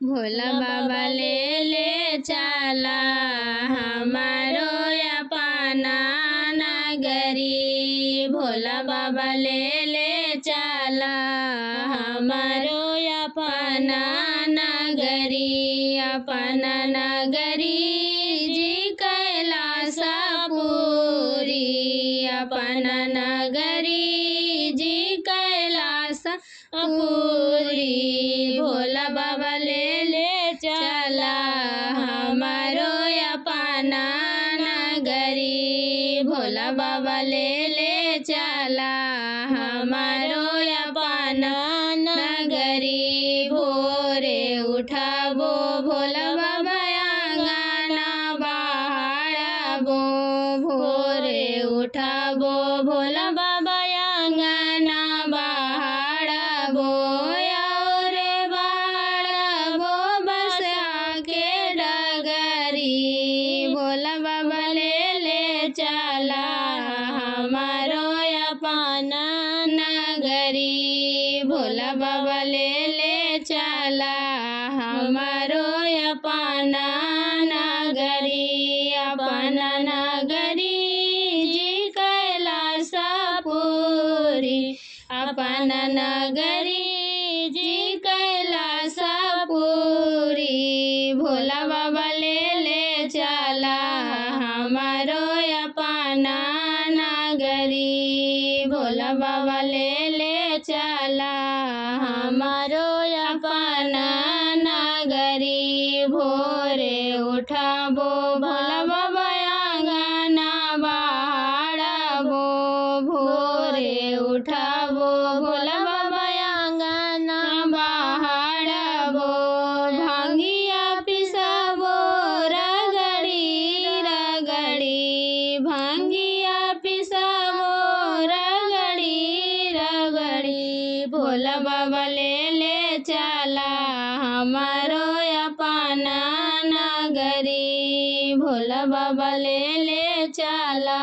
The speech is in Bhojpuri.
भोला बाबा ले ले चला हमारो अपना नगरी। भोला बाबा ले ले चला हमारो अपना नगरी। अपना नगरी जी कैलाशपुरी। अपना नगरी जी कैलाशपुरी। भोला बाबा ले ले चला हमारो अपना नगरी। भोला बाबा ले ले चला हमारो अपना नगरी। भोरे उठाबो भोला बाबा आंगना बहारबो। भोरे उठाबो भोला बाबा आंगना बहारबो। और बहारबो बसा के डगरी। भोला बाबा ले ले चला हमारो अपना नगरी। भोला बाबा ले ले चला हमारो अपना नगरी। अपना नगरी जी कैलाशपुरी। अपना नगरी जी कैलाशपुरी। भोला बाबा ले ले चला हमारो अपना नगरी। भोला बाबा ले ले चला हमारो अपना नगरी। भोरे उठाबो भोला बाबा आंगना बहारबो। भोरे उठाबो भोला बाबा आंगना बहारबो। भांगिया पिसाबो रगड़ी रगड़ी। भांगिया पिसाबो रगड़ी रगड़ी। भोला बाबा ले ले चला हमारो अपना नगरी। भोला बाबा ले ले चला